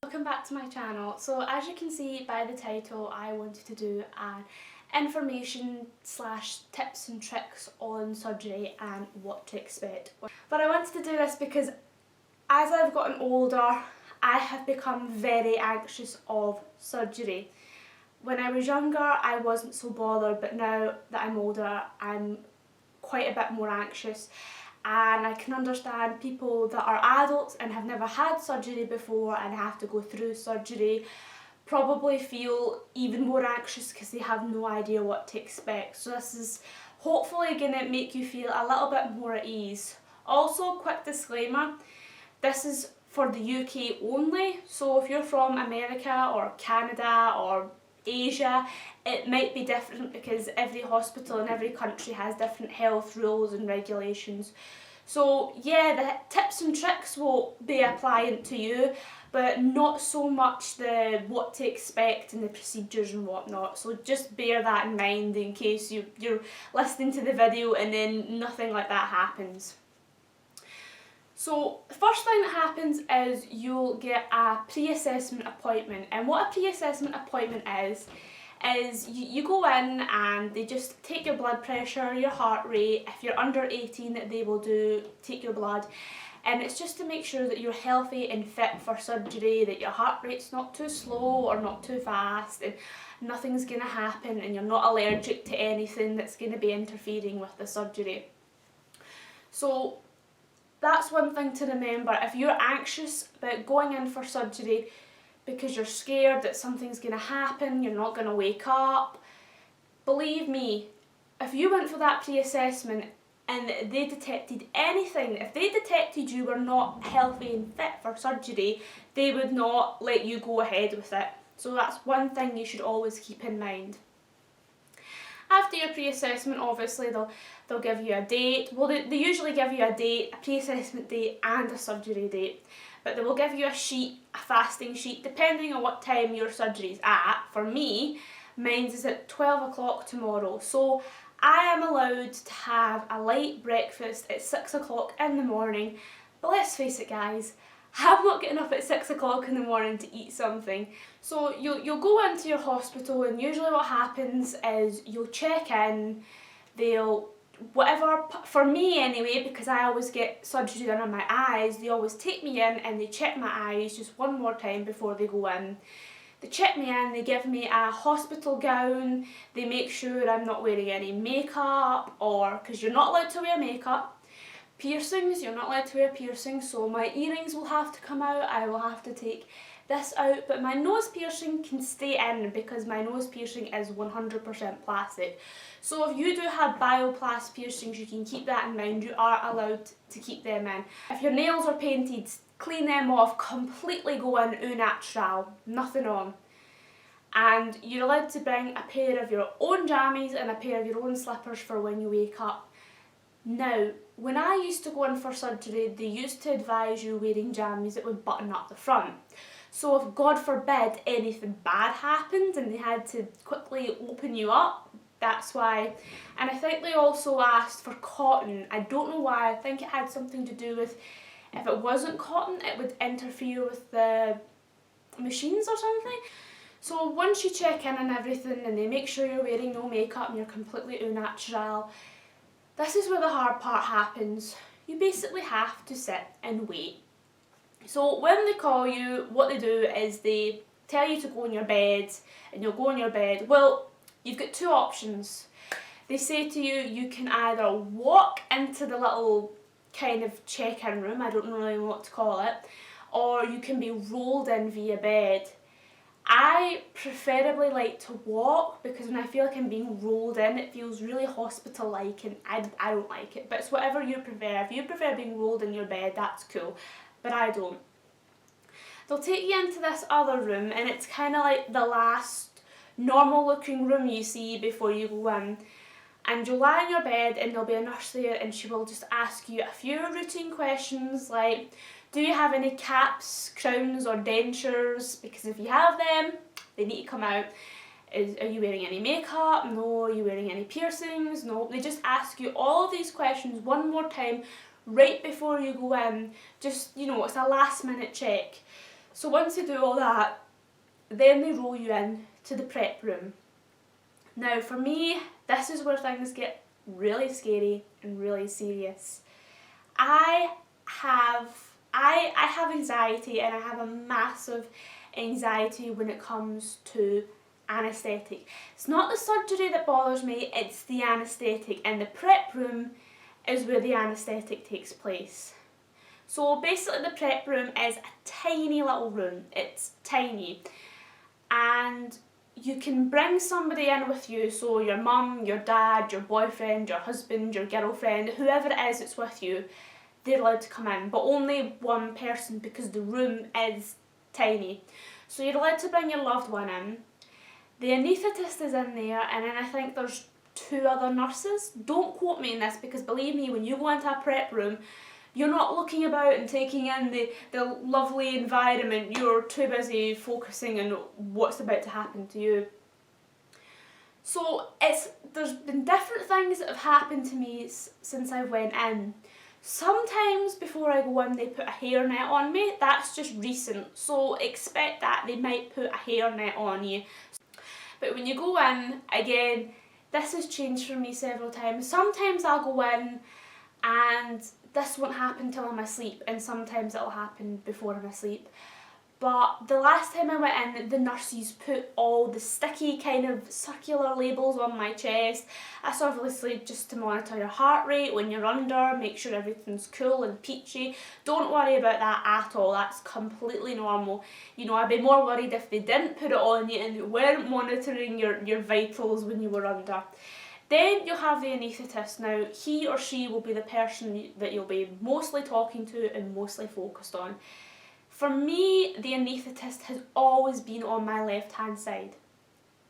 Welcome back to my channel. So as you can see by the title, I wanted to do an information / tips and tricks on surgery and what to expect. But I wanted to do this because as I've gotten older, I have become very anxious of surgery. When I was younger, I wasn't so bothered, but now that I'm older, I'm quite a bit more anxious. And I can understand people that are adults and have never had surgery before and have to go through surgery probably feel even more anxious because they have no idea what to expect. So this is hopefully going to make you feel a little bit more at ease. Also, quick disclaimer, this is for the UK only, so if you're from America or Canada or Asia, it might be different because every hospital in every country has different health rules and regulations. So yeah, the tips and tricks will be applying to you, but not so much the what to expect and the procedures and whatnot. So just bear that in mind in case you're listening to the video and then nothing like that happens. So the first thing that happens is you'll get a pre-assessment appointment, and what a pre-assessment appointment is you go in and they just take your blood pressure, your heart rate. If you're under 18, they will take your blood, and it's just to make sure that you're healthy and fit for surgery, that your heart rate's not too slow or not too fast, and nothing's going to happen and you're not allergic to anything that's going to be interfering with the surgery. So that's one thing to remember. If you're anxious about going in for surgery because you're scared that something's going to happen, you're not going to wake up, believe me, if you went for that pre-assessment and they detected anything, if they detected you were not healthy and fit for surgery, they would not let you go ahead with it. So that's one thing you should always keep in mind. After your pre-assessment, obviously they'll give you a date. Well, they usually give you a date, a pre-assessment date and a surgery date. But they will give you a sheet, a fasting sheet, depending on what time your surgery's at. For me, mine's is at 12 o'clock tomorrow. So I am allowed to have a light breakfast at 6 o'clock in the morning. But let's face it, guys, I'm not getting up at 6 o'clock in the morning to eat something. So you'll go into your hospital, and usually what happens is you'll check in, for me anyway, because I always get surgery done on my eyes, they always take me in and they check my eyes just one more time before they go in. They check me in, they give me a hospital gown, they make sure I'm not wearing any makeup, because you're not allowed to wear makeup. Piercings, you're not allowed to wear piercings, so my earrings will have to come out, I will have to take this out, but my nose piercing can stay in because my nose piercing is 100% plastic. So if you do have bioplast piercings, you can keep that in mind, you are allowed to keep them in. If your nails are painted, clean them off, completely go in au natural, nothing on. And you're allowed to bring a pair of your own jammies and a pair of your own slippers for when you wake up. Now, when I used to go in for surgery, they used to advise you wearing jammies that would button up the front. So if, God forbid, anything bad happened and they had to quickly open you up, that's why. And I think they also asked for cotton. I don't know why. I think it had something to do with if it wasn't cotton, it would interfere with the machines or something. So once you check in and everything and they make sure you're wearing no makeup and you're completely au natural, this is where the hard part happens. You basically have to sit and wait. So when they call you, what they do is they tell you to go in your bed, and you'll go in your bed. Well, you've got two options. They say to you, you can either walk into the little kind of check-in room, I don't really know what to call it, or you can be rolled in via bed. I preferably like to walk because when I feel like I'm being rolled in, it feels really hospital-like, and I don't like it. But it's whatever you prefer. If you prefer being rolled in your bed, that's cool, but I don't. They'll take you into this other room, and it's kind of like the last normal-looking room you see before you go in. And you'll lie in your bed, and there'll be a nurse there, and she will just ask you a few routine questions like, do you have any caps, crowns or dentures? Because if you have them, they need to come out. Are you wearing any makeup? No. Are you wearing any piercings? No. They just ask you all of these questions one more time right before you go in. Just, it's a last minute check. So once you do all that, then they roll you in to the prep room. Now for me, this is where things get really scary and really serious. I have anxiety, and I have a massive anxiety when it comes to anaesthetic. It's not the surgery that bothers me, it's the anaesthetic, and the prep room is where the anaesthetic takes place. So basically the prep room is a tiny little room, it's tiny, and you can bring somebody in with you, so your mum, your dad, your boyfriend, your husband, your girlfriend, whoever it is that's with you, they're allowed to come in, but only one person because the room is tiny. So you're allowed to bring your loved one in. The anaesthetist is in there, and then I think there's 2 other nurses. Don't quote me on this, because believe me, when you go into a prep room, you're not looking about and taking in the lovely environment. You're too busy focusing on what's about to happen to you. So there's been different things that have happened to me since I went in. Sometimes before I go in they put a hairnet on me. That's just recent, so expect that they might put a hairnet on you. But when you go in, again, this has changed for me several times. Sometimes I'll go in and this won't happen till I'm asleep, and sometimes it'll happen before I'm asleep. But the last time I went in, the nurses put all the sticky kind of circular labels on my chest. That's obviously just to monitor your heart rate when you're under, make sure everything's cool and peachy. Don't worry about that at all, that's completely normal. You know, I'd be more worried if they didn't put it on you and they weren't monitoring your vitals when you were under. Then you'll have the anaesthetist. Now, he or she will be the person that you'll be mostly talking to and mostly focused on. For me, the anaesthetist has always been on my left-hand side.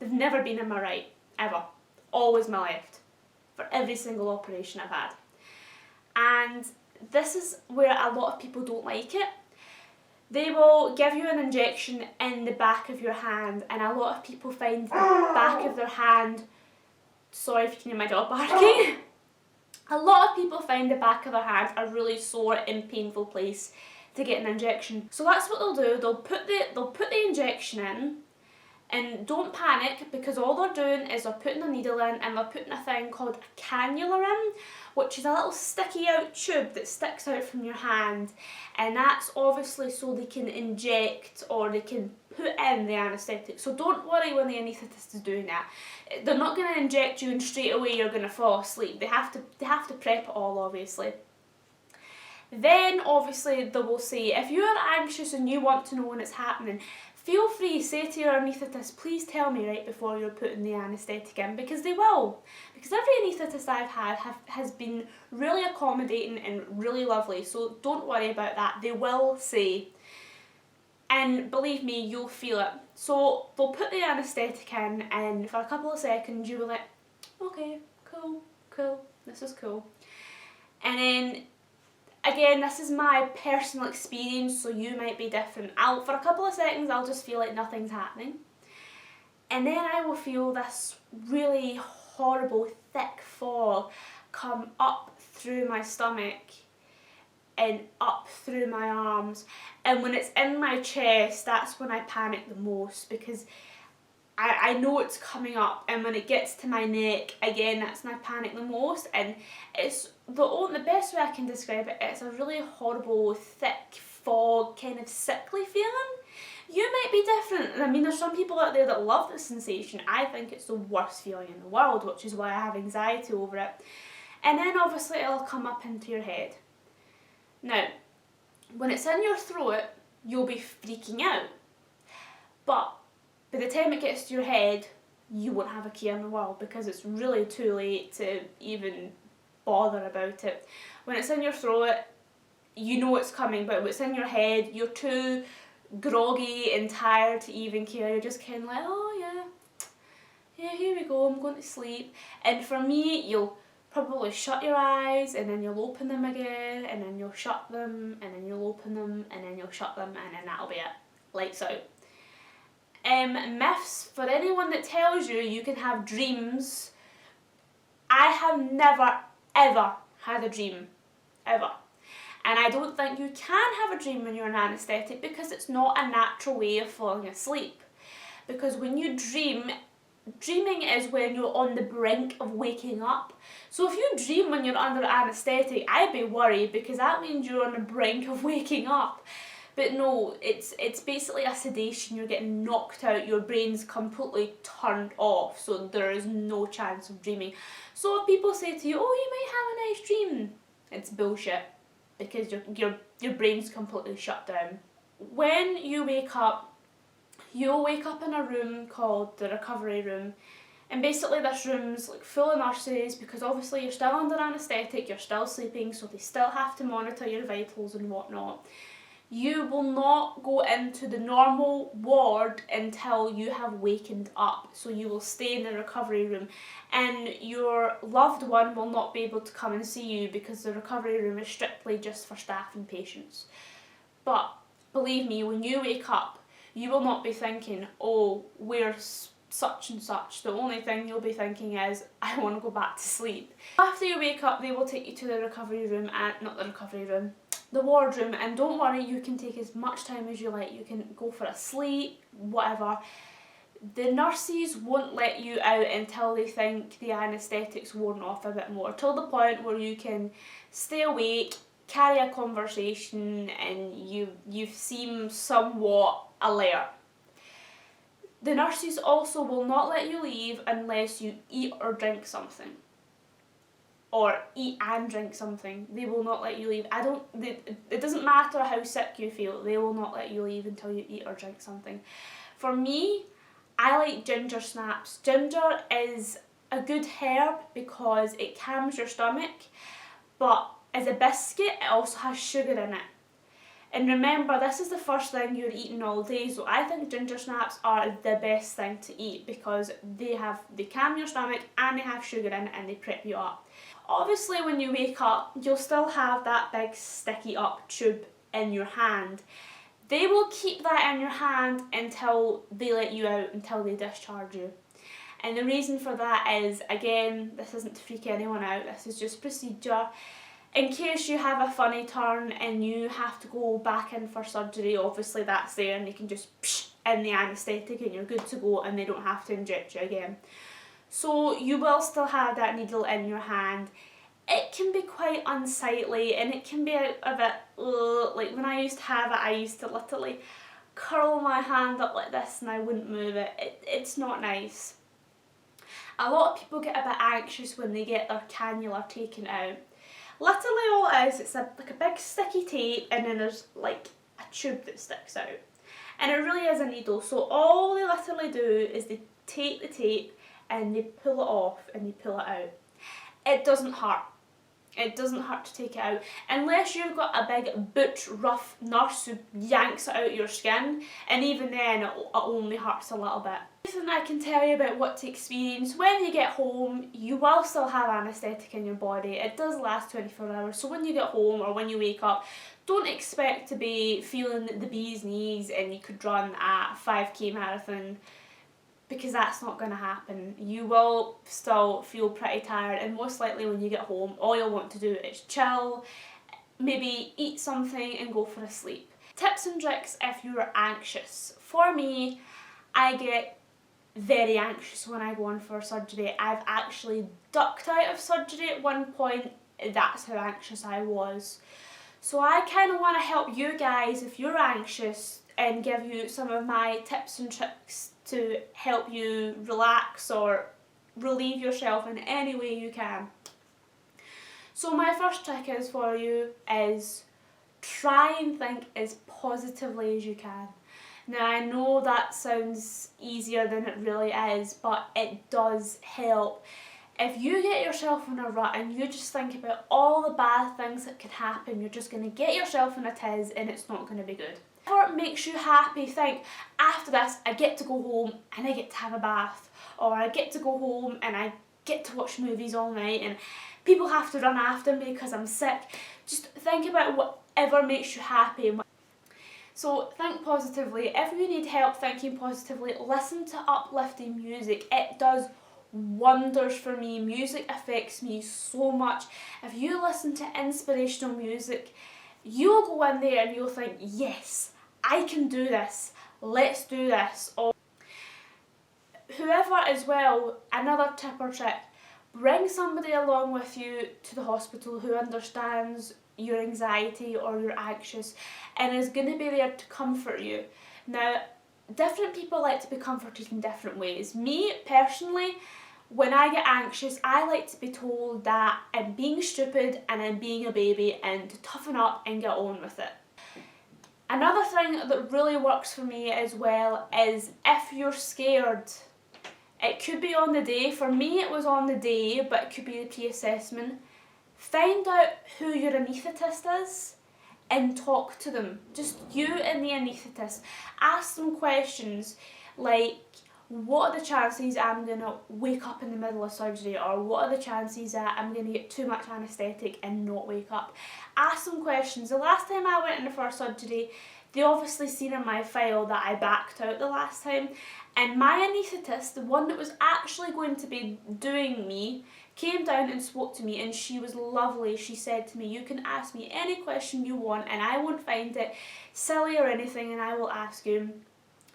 They've never been on my right, ever. Always my left, for every single operation I've had. And this is where a lot of people don't like it. They will give you an injection in the back of your hand, and a lot of people find the back of their hand, sorry if you can hear my dog barking, a lot of people find the back of their hand a really sore and painful place to get an injection. So that's what they'll do. They'll put the injection in, and don't panic, because all they're doing is they're putting a needle in, and they're putting a thing called a cannula in, which is a little sticky out tube that sticks out from your hand, and that's obviously so they can inject or they can put in the anaesthetic. So don't worry when the anaesthetist is doing that. They're not going to inject you and straight away you're going to fall asleep. They have to prep it all, obviously. Then obviously they will say, if you are anxious and you want to know when it's happening, feel free, say to your anaesthetist, please tell me right before you're putting the anaesthetic in, because they will. Because every anaesthetist I've had has been really accommodating and really lovely, so don't worry about that, they will say. And believe me, you'll feel it. So they'll put the anaesthetic in, and for a couple of seconds you will like, okay, cool, this is cool. And then again, this is my personal experience, so you might be different. For a couple of seconds I'll just feel like nothing's happening, and then I will feel this really horrible thick fog come up through my stomach and up through my arms, and when it's in my chest, that's when I panic the most, because I know it's coming up, and when it gets to my neck, again, that's when I panic the most. And it's the best way I can describe it, it's a really horrible, thick fog, kind of sickly feeling. You might be different. I mean, there's some people out there that love the sensation. I think it's the worst feeling in the world, which is why I have anxiety over it. And then obviously it'll come up into your head. Now, when it's in your throat, you'll be freaking out. But by the time it gets to your head, you won't have a care in the world, because it's really too late to even bother about it. When it's in your throat, you know it's coming, but when it's in your head, you're too groggy and tired to even care. You're just kind of like, oh yeah, here we go, I'm going to sleep. And for me, you'll probably shut your eyes, and then you'll open them again, and then you'll shut them, and then you'll open them, and then you'll shut them, and then that'll be it. Lights out. Myths, for anyone that tells you can have dreams, I have never ever had a dream, ever. And I don't think you can have a dream when you're on anaesthetic because it's not a natural way of falling asleep. Because when you dream, dreaming is when you're on the brink of waking up. So if you dream when you're under anaesthetic, I'd be worried because that means you're on the brink of waking up. But no, it's basically a sedation. You're getting knocked out, your brain's completely turned off, so there is no chance of dreaming. So if people say to you, oh, you might have a nice dream, it's bullshit, because your brain's completely shut down. When you wake up, you'll wake up in a room called the recovery room. And basically this room's like full of nurses because obviously you're still under anaesthetic, you're still sleeping, so they still have to monitor your vitals and whatnot. You will not go into the normal ward until you have wakened up. So you will stay in the recovery room and your loved one will not be able to come and see you because the recovery room is strictly just for staff and patients. But believe me, when you wake up, you will not be thinking, oh, where's such and such. The only thing you'll be thinking is, I want to go back to sleep. After you wake up, they will take you to the recovery room, and not the recovery room, the wardroom, and don't worry, you can take as much time as you like. You can go for a sleep, whatever. The nurses won't let you out until they think the anaesthetic's worn off a bit more, till the point where you can stay awake, carry a conversation, and you seem somewhat alert. The nurses also will not let you leave unless you eat or drink something. Or eat and drink something. They will not let you leave. It doesn't matter how sick you feel, they will not let you leave until you eat or drink something. For me, I like ginger snaps. Ginger is a good herb because it calms your stomach, but as a biscuit it also has sugar in it. And remember, this is the first thing you're eating all day, so I think ginger snaps are the best thing to eat because they calm your stomach and they have sugar in it and they prep you up. Obviously when you wake up, you'll still have that big sticky up tube in your hand. They will keep that in your hand until they let you out, until they discharge you. And the reason for that is, again, this isn't to freak anyone out, this is just procedure. In case you have a funny turn and you have to go back in for surgery, obviously that's there and you can just in the anaesthetic and you're good to go and they don't have to inject you again. So you will still have that needle in your hand. It can be quite unsightly and it can be a bit, like when I used to have it, I used to literally curl my hand up like this and I wouldn't move it. It's not nice. A lot of people get a bit anxious when they get their cannula taken out. Literally all it is, it's like a big sticky tape and then there's like a tube that sticks out. And it really is a needle, so all they literally do is they take the tape and they pull it off and they pull it out. It doesn't hurt. It doesn't hurt to take it out unless you've got a big butch rough nurse who yanks it out your skin, and even then it only hurts a little bit. Everything I can tell you about what to experience when you get home, you will still have anaesthetic in your body. It does last 24 hours, so when you get home or when you wake up, don't expect to be feeling the bee's knees and you could run a 5k marathon, because that's not going to happen. You will still feel pretty tired, and most likely when you get home all you'll want to do is chill, maybe eat something and go for a sleep. Tips and tricks if you are anxious. For me, I get very anxious when I go in for surgery. I've actually ducked out of surgery at one point, that's how anxious I was. So I kind of want to help you guys if you're anxious and give you some of my tips and tricks to help you relax or relieve yourself in any way you can. So my first trick is for you is try and think as positively as you can. Now I know that sounds easier than it really is, but it does help. If you get yourself in a rut and you just think about all the bad things that could happen, you're just going to get yourself in a tiz and it's not going to be good. Whatever makes you happy, think, after this I get to go home and I get to have a bath, or I get to go home and I get to watch movies all night and people have to run after me because I'm sick. Just think about whatever makes you happy. So think positively. If you need help thinking positively, listen to uplifting music. It does wonders for me. Music affects me so much. If you listen to inspirational music, you'll go in there and you'll think, yes, I can do this, let's do this. Or whoever as well, another tip or trick, bring somebody along with you to the hospital who understands your anxiety or you're anxious and is going to be there to comfort you. Now, different people like to be comforted in different ways. Me, personally, when I get anxious, I like to be told that I'm being stupid and I'm being a baby and to toughen up and get on with it. Another thing that really works for me as well is if you're scared. It could be on the day. For me, it was on the day, but it could be the pre-assessment. Find out who your anaesthetist is and talk to them. Just you and the anaesthetist. Ask them questions like, what are the chances I'm going to wake up in the middle of surgery? Or what are the chances that I'm going to get too much anaesthetic and not wake up? Ask them questions. The last time I went in for surgery, they obviously seen in my file that I backed out the last time. And my anaesthetist, the one that was actually going to be doing me, came down and spoke to me, and she was lovely. She said to me, you can ask me any question you want and I won't find it silly or anything, and I will ask you.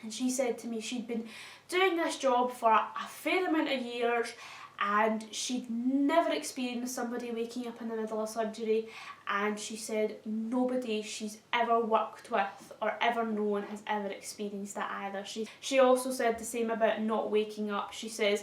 And she said to me she'd been doing this job for a fair amount of years and she'd never experienced somebody waking up in the middle of surgery, and she said nobody she's ever worked with or ever known has ever experienced that either. She also said the same about not waking up. She says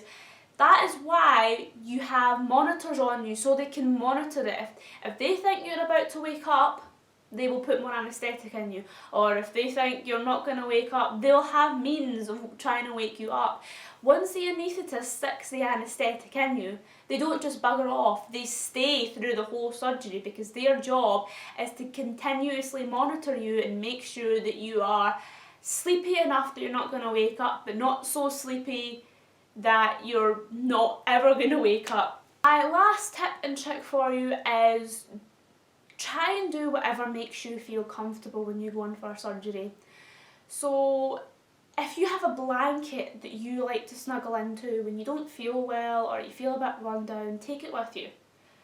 that is why you have monitors on you, so they can monitor it. If they think you're about to wake up, they will put more anaesthetic in you. Or if they think you're not going to wake up, they'll have means of trying to wake you up. Once the anaesthetist sticks the anaesthetic in you, they don't just bugger off, they stay through the whole surgery, because their job is to continuously monitor you and make sure that you are sleepy enough that you're not going to wake up, but not so sleepy that you're not ever going to wake up. My last tip and trick for you is try and do whatever makes you feel comfortable when you go in for surgery. So if you have a blanket that you like to snuggle into when you don't feel well or you feel a bit run down, take it with you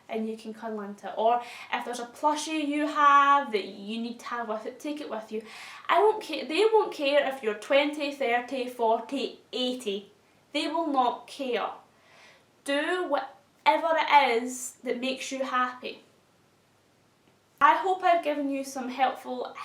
and you can cuddle into it. Or if there's a plushie you have that you need to have with it, take it with you. I don't care. They won't care if you're 20, 30, 40, 80. They will not care. Do whatever it is that makes you happy. I hope I've given you some helpful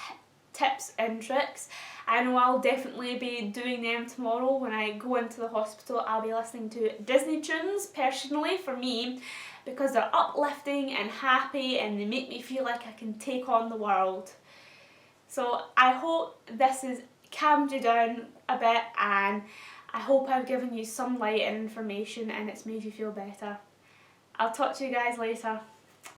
tips and tricks. I know I'll definitely be doing them tomorrow when I go into the hospital. I'll be listening to Disney tunes, personally, for me, because they're uplifting and happy and they make me feel like I can take on the world. So I hope this has calmed you down a bit, and I hope I've given you some light and information and it's made you feel better. I'll talk to you guys later.